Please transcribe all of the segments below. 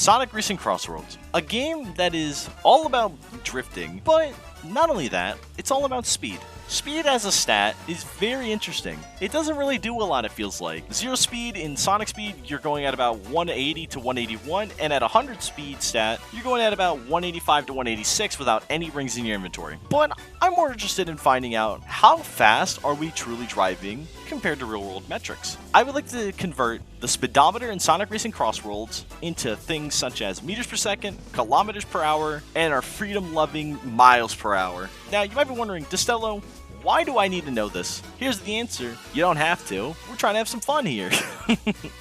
Sonic Racing CrossWorlds, a game that is all about drifting, but not only that, it's all about speed. Speed as a stat is very interesting. It doesn't really do a lot, it feels like. 0 speed in Sonic speed, you're going at about 180 to 181, and at 100 speed stat, you're going at about 185 to 186 without any rings in your inventory. But I'm more interested in finding out how fast are we truly driving compared to real-world metrics. I would like to convert the speedometer in Sonic Racing CrossWorlds into things such as meters per second, kilometers per hour, and our freedom-loving miles per hour. Now, you might be wondering, Destello, why do I need to know this? Here's the answer. You don't have to. We're trying to have some fun here.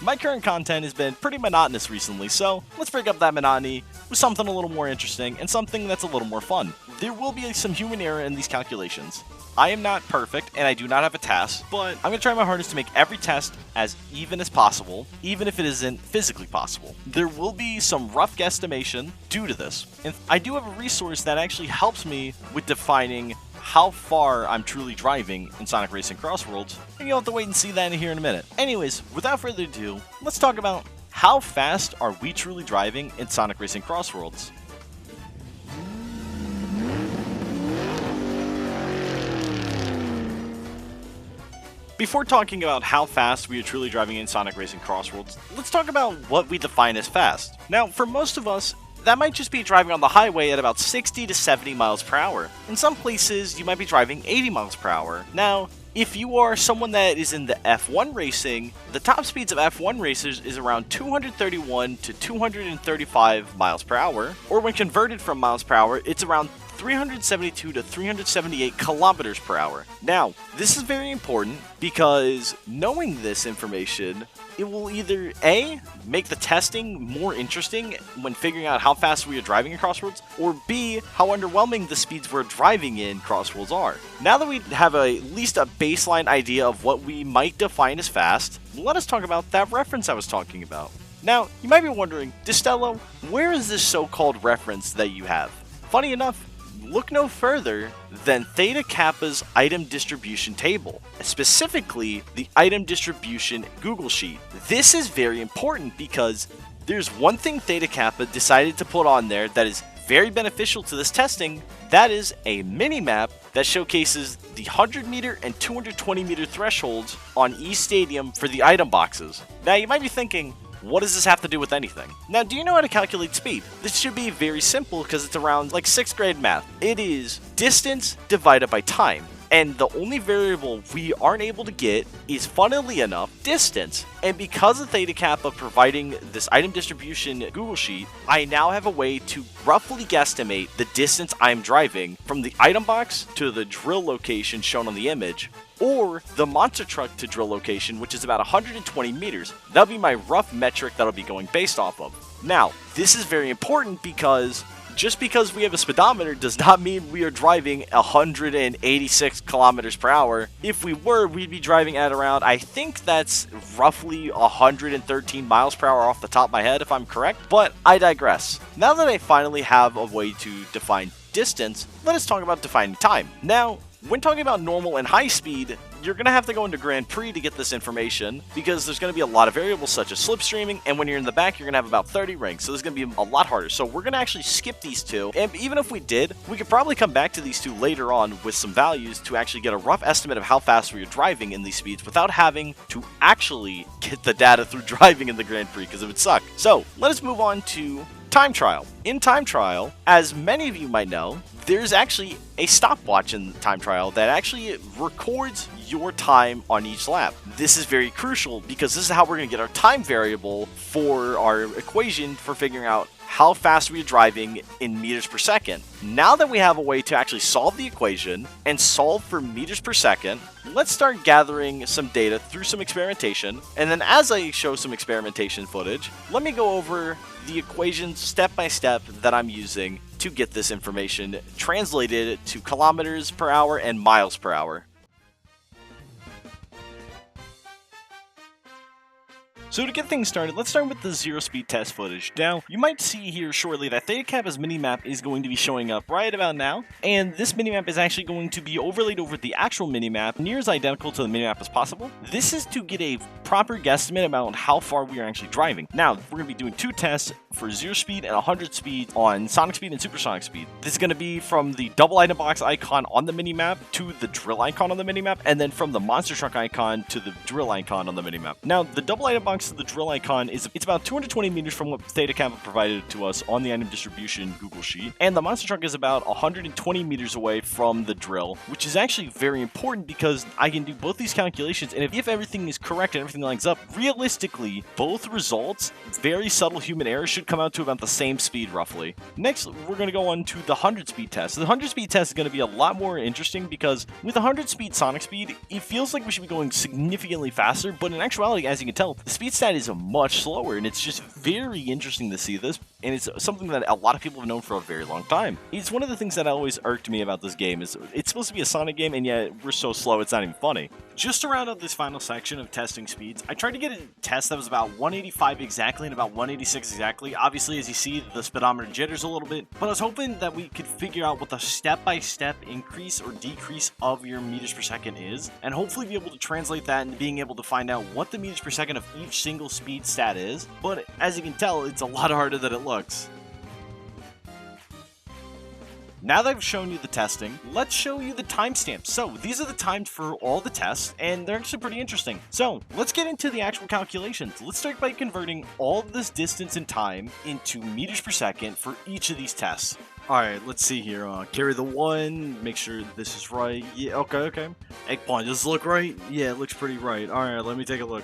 My current content has been pretty monotonous recently, so let's break up that monotony with something a little more interesting and something that's a little more fun. There will be some human error in these calculations. I am not perfect, and I do not have a task, but I'm going to try my hardest to make every test as even as possible, even if it isn't physically possible. There will be some rough guesstimation due to this, and I do have a resource that actually helps me with defining how far I'm truly driving in Sonic Racing CrossWorlds, and you'll have to wait and see that here in a minute. Anyways, without further ado, let's talk about how fast are we truly driving in Sonic Racing CrossWorlds. Before talking about how fast we are truly driving in Sonic Racing CrossWorlds, let's talk about what we define as fast. Now, for most of us, that might just be driving on the highway at about 60 to 70 miles per hour. In some places, you might be driving 80 miles per hour. Now, if you are someone that is in the F1 racing, the top speeds of F1 racers is around 231 to 235 miles per hour, or when converted from miles per hour, it's around 372 to 378 kilometers per hour. Now, this is very important because knowing this information, it will either A, make the testing more interesting when figuring out how fast we are driving in CrossWorlds, or B, how underwhelming the speeds we're driving in CrossWorlds are. Now that we have at least a baseline idea of what we might define as fast, let us talk about that reference I was talking about. Now, you might be wondering, Destello, where is this so-called reference that you have? Funny enough, look no further than Thetakappa's item distribution table, specifically the item distribution Google Sheet. This is very important because there's one thing Thetakappa decided to put on there that is very beneficial to this testing. That is a mini-map that showcases the 100 meter and 220 meter thresholds on each stadium for the item boxes. Now you might be thinking, what does this have to do with anything? Now, do you know how to calculate speed? This should be very simple because it's around like 6th grade math. It is distance divided by time. And the only variable we aren't able to get is, funnily enough, distance. And because of Thetakappa providing this item distribution Google Sheet, I now have a way to roughly guesstimate the distance I'm driving from the item box to the drill location shown on the image, or the monster truck to drill location, which is about 120 meters. That'll be my rough metric that'll be going based off of. Now, this is very important because just because we have a speedometer does not mean we are driving 186 kilometers per hour. If we were, we'd be driving at around, I think that's roughly 113 miles per hour off the top of my head, if I'm correct, but I digress. Now that I finally have a way to define distance, let us talk about defining time. Now, when talking about normal and high speed, you're going to have to go into Grand Prix to get this information because there's going to be a lot of variables such as slipstreaming, and when you're in the back, you're going to have about 30 rings, so it's going to be a lot harder. So we're going to actually skip these two, and even if we did, we could probably come back to these two later on with some values to actually get a rough estimate of how fast we are driving in these speeds without having to actually get the data through driving in the Grand Prix because it would suck. So let us move on to time trial. In time trial, as many of you might know, there's actually a stopwatch in time trial that actually records your time on each lap. This is very crucial because this is how we're going to get our time variable for our equation for figuring out how fast we're driving in meters per second. Now that we have a way to actually solve the equation and solve for meters per second, let's start gathering some data through some experimentation. And then as I show some experimentation footage, let me go over the equation step by step that I'm using to get this information translated to kilometers per hour and miles per hour. So to get things started, let's start with the zero speed test footage. Now, you might see here shortly that Thetakappa's minimap is going to be showing up right about now, and this minimap is actually going to be overlaid over the actual minimap, near as identical to the minimap as possible. This is to get a proper guesstimate about how far we are actually driving. Now, we're going to be doing 2 tests for 0 speed and 100 speed on Sonic speed and Supersonic speed. This is going to be from the double item box icon on the minimap to the drill icon on the minimap, and then from the monster truck icon to the drill icon on the minimap. Now, the double item box to the drill icon it's about 220 meters from what Thetakappa provided to us on the item distribution Google Sheet, and the monster truck is about 120 meters away from the drill, which is actually very important because I can do both these calculations, and if everything is correct and everything lines up, realistically, both results, very subtle human error, should come out to about the same speed roughly. Next, we're going to go on to the 100 speed test. The 100 speed test is going to be a lot more interesting because with 100 speed Sonic speed, it feels like we should be going significantly faster, but in actuality, as you can tell, the speed stat is much slower, and it's just very interesting to see this, and it's something that a lot of people have known for a very long time. It's one of the things that always irked me about this game is it's supposed to be a Sonic game, and yet we're so slow it's not even funny. Just to round out this final section of testing speeds, I tried to get a test that was about 185 exactly and about 186 exactly. Obviously, as you see, the speedometer jitters a little bit, but I was hoping that we could figure out what the step-by-step increase or decrease of your meters per second is, and hopefully be able to translate that into being able to find out what the meters per second of each single speed stat is, but as you can tell, it's a lot harder than it looks. Now that I've shown you the testing, let's show you the timestamps. So these are the times for all the tests, and they're actually pretty interesting. So let's get into the actual calculations. Let's start by converting all of this distance and time into meters per second for each of these tests. Alright, let's see here. Carry the 1, make sure this is right. Yeah, okay. Eggplant, does this look right? Yeah, it looks pretty right. Alright, let me take a look.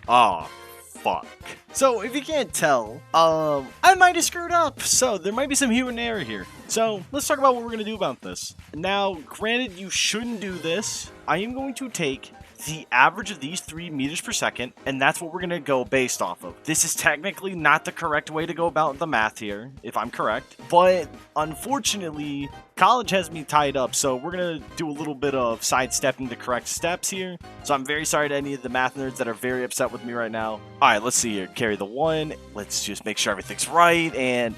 Ah. Fuck. So, if you can't tell, I might have screwed up, so there might be some human error here. So, let's talk about what we're going to do about this. Now, granted, you shouldn't do this. I am going to take the average of these 3 meters per second, and that's what we're going to go based off of. This is technically not the correct way to go about the math here, if I'm correct, but unfortunately, college has me tied up, so we're going to do a little bit of sidestepping the correct steps here. So I'm very sorry to any of the math nerds that are very upset with me right now. Alright, let's see here. Carry the 1. Let's just make sure everything's right, and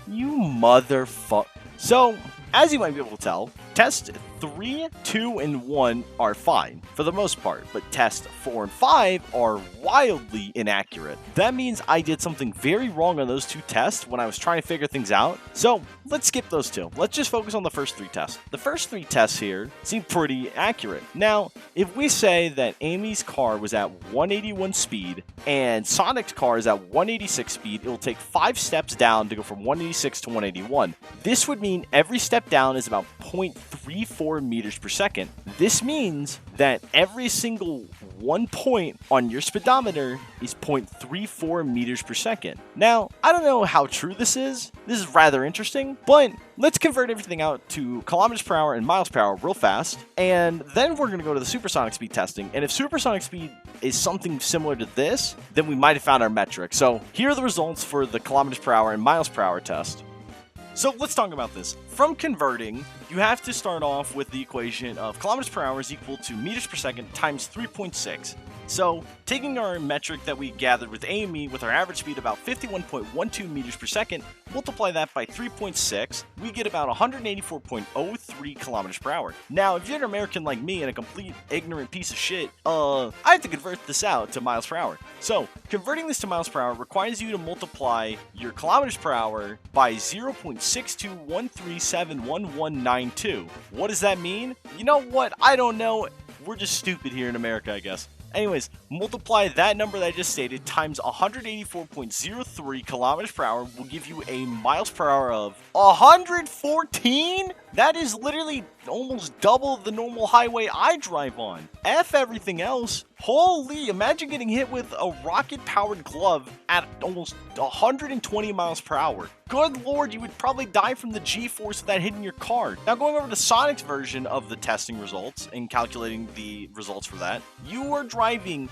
you motherfucker. So, as you might be able to tell, test 3, 2, and 1 are fine, for the most part, but test 4 and 5 are wildly inaccurate. That means I did something very wrong on those 2 tests when I was trying to figure things out, so let's skip those 2. Let's just focus on the first 3 tests. The first 3 tests here seem pretty accurate. Now, if we say that Amy's car was at 181 speed, and Sonic's car is at 186 speed, it will take 5 steps down to go from 186 to 181. This would mean every step down is about 0.34 meters per second. This means that every single 1 point on your speedometer is 0.34 meters per second. Now, I don't know how true this is. This is rather interesting, but let's convert everything out to kilometers per hour and miles per hour real fast, and then we're going to go to the supersonic speed testing. And if supersonic speed is something similar to this, then we might have found our metric. So here are the results for the kilometers per hour and miles per hour test. So let's talk about this. From converting, you have to start off with the equation of kilometers per hour is equal to meters per second times 3.6. So, taking our metric that we gathered with Amy with our average speed about 51.12 meters per second, multiply that by 3.6, we get about 184.03 kilometers per hour. Now, if you're an American like me and a complete ignorant piece of shit, I have to convert this out to miles per hour. So, converting this to miles per hour requires you to multiply your kilometers per hour by 0.6213711192. What does that mean? You know what? I don't know. We're just stupid here in America, I guess. Anyways, multiply that number that I just stated times 184.03 kilometers per hour will give you a miles per hour of 114? That is literally almost double the normal highway I drive on. F everything else. Holy, imagine getting hit with a rocket-powered glove at almost 120 miles per hour. Good lord, you would probably die from the G-force of that hitting your car. Now going over to Sonic's version of the testing results and calculating the results for that, you're driving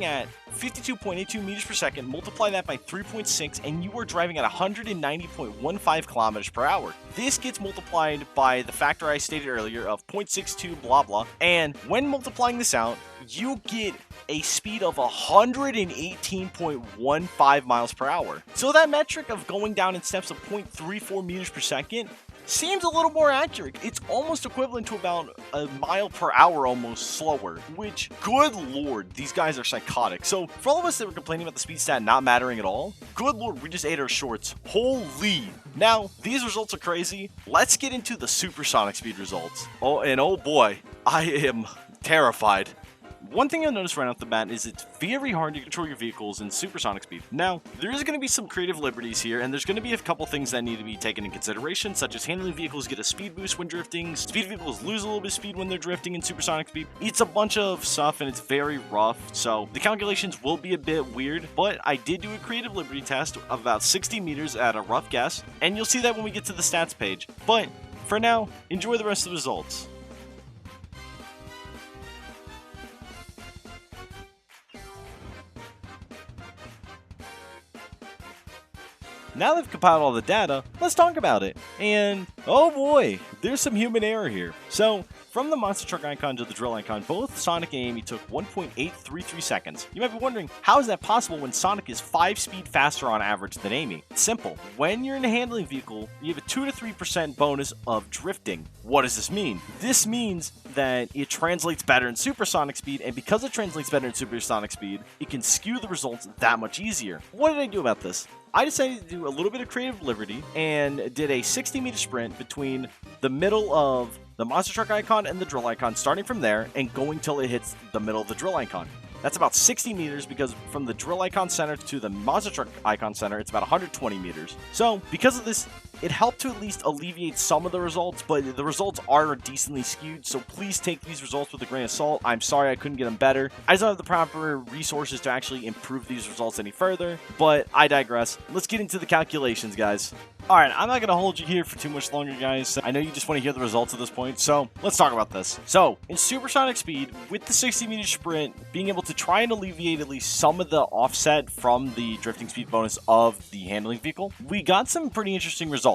at 52.82 meters per second, multiply that by 3.6, and you are driving at 190.15 kilometers per hour. This gets multiplied by the factor I stated earlier of 0.62 blah blah, and when multiplying this out, you get a speed of 118.15 miles per hour. So that metric of going down in steps of 0.34 meters per second seems a little more accurate. It's almost equivalent to about a mile per hour almost slower, which, good lord, these guys are psychotic. So for all of us that were complaining about the speed stat not mattering at all, good lord, we just ate our shorts. Holy. Now, these results are crazy. Let's get into the supersonic speed results. Oh, and oh boy, I am terrified. One thing you'll notice right off the bat is it's very hard to control your vehicles in supersonic speed. Now, there is going to be some creative liberties here, and there's going to be a couple things that need to be taken in consideration, such as handling vehicles get a speed boost when drifting, speed vehicles lose a little bit of speed when they're drifting in supersonic speed. It's a bunch of stuff, and it's very rough, so the calculations will be a bit weird, but I did do a creative liberty test of about 60 meters at a rough guess, and you'll see that when we get to the stats page. But for now, enjoy the rest of the results. Now that I've compiled all the data, let's talk about it. And oh boy, there's some human error here. So from the monster truck icon to the drill icon, both Sonic and Amy took 1.833 seconds. You might be wondering, how is that possible when Sonic is 5 speed faster on average than Amy? It's simple. When you're in a handling vehicle, you have a 2 to 3% bonus of drifting. What does this mean? This means that it translates better in supersonic speed, and because it translates better in supersonic speed, it can skew the results that much easier. What did I do about this? I decided to do a little bit of creative liberty and did a 60-meter sprint between the middle of the monster truck icon and the drill icon, starting from there and going till it hits the middle of the drill icon. That's about 60 meters because from the drill icon center to the monster truck icon center, it's about 120 meters. So because of this, it helped to at least alleviate some of the results, but the results are decently skewed, so please take these results with a grain of salt. I'm sorry I couldn't get them better. I just don't have the proper resources to actually improve these results any further, but I digress. Let's get into the calculations, guys. Alright, I'm not going to hold you here for too much longer, guys. I know you just want to hear the results at this point, so let's talk about this. So, in supersonic speed, with the 60-meter sprint, being able to try and alleviate at least some of the offset from the drifting speed bonus of the handling vehicle, we got some pretty interesting results.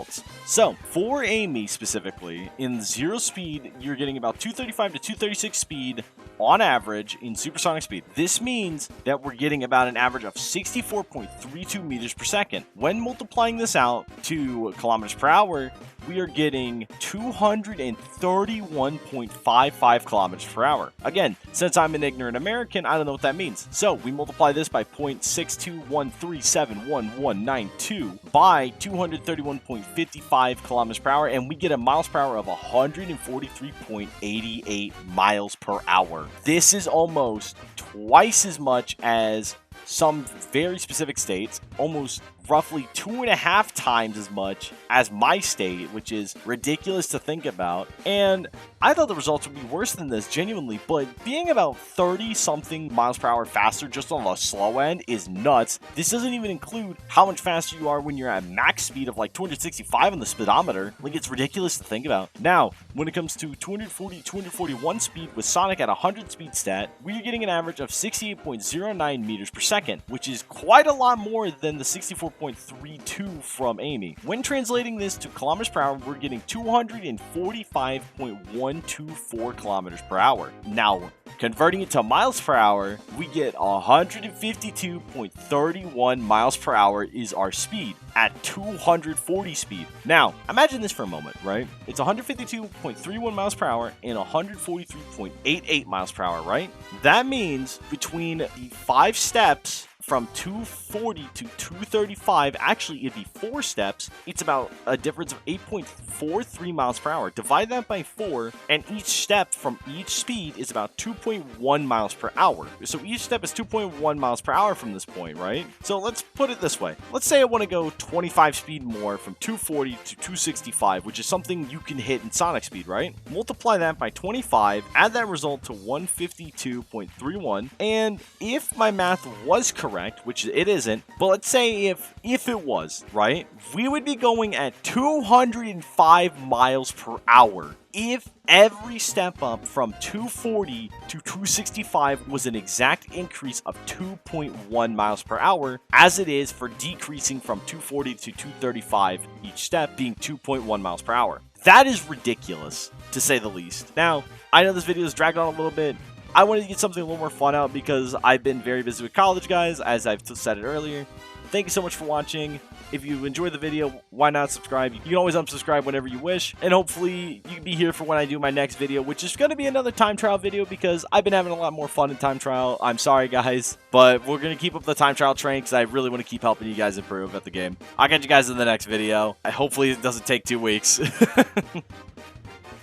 So, for Amy specifically, in 0 speed, you're getting about 235 to 236 speed on average in supersonic speed. This means that we're getting about an average of 64.32 meters per second. When multiplying this out to kilometers per hour, we are getting 231.55 kilometers per hour. Again, since I'm an ignorant American, I don't know what that means. So we multiply this by 0.621371192 by 231.55 kilometers per hour, and we get a miles per hour of 143.88 miles per hour. This is almost twice as much as some very specific states, almost roughly 2.5 times as much as my state, which is ridiculous to think about. And I thought the results would be worse than this, genuinely, but being about 30-something miles per hour faster just on the slow end is nuts. This doesn't even include how much faster you are when you're at max speed of like 265 on the speedometer. Like, it's ridiculous to think about. Now, when it comes to 240, 241 speed with Sonic at 100 speed stat, we're getting an average of 68.09 meters per second, which is quite a lot more than the 64.32 from Amy. When translating this to kilometers per hour, we're getting 245.124 kilometers per hour. Now, converting it to miles per hour, we get 152.31 miles per hour is our speed at 240 speed. Now, imagine this for a moment, right? It's 152.31 miles per hour and 143.88 miles per hour, right? That means between the 5 steps from 240 to 235, actually it'd be 4 steps, it's about a difference of 8.43 miles per hour. Divide that by 4, and each step from each speed is about 2.1 miles per hour. So each step is 2.1 miles per hour from this point, right? So let's put it this way. Let's say I want to go 25 speed more from 240 to 265, which is something you can hit in Sonic speed, right? Multiply that by 25, add that result to 152.31, and if my math was correct, which it isn't, but let's say if it was, right, we would be going at 205 miles per hour if every step up from 240 to 265 was an exact increase of 2.1 miles per hour, as it is for decreasing from 240 to 235, each step being 2.1 miles per hour. That is ridiculous, to say the least. Now, I know this video is dragged on a little bit. I wanted to get something a little more fun out because I've been very busy with college, guys, as I've said it earlier. Thank you so much for watching. If you enjoyed the video, why not subscribe? You can always unsubscribe whenever you wish. And hopefully you can be here for when I do my next video, which is going to be another time trial video because I've been having a lot more fun in time trial. I'm sorry, guys, but we're going to keep up the time trial train because I really want to keep helping you guys improve at the game. I'll catch you guys in the next video. Hopefully it doesn't take 2 weeks.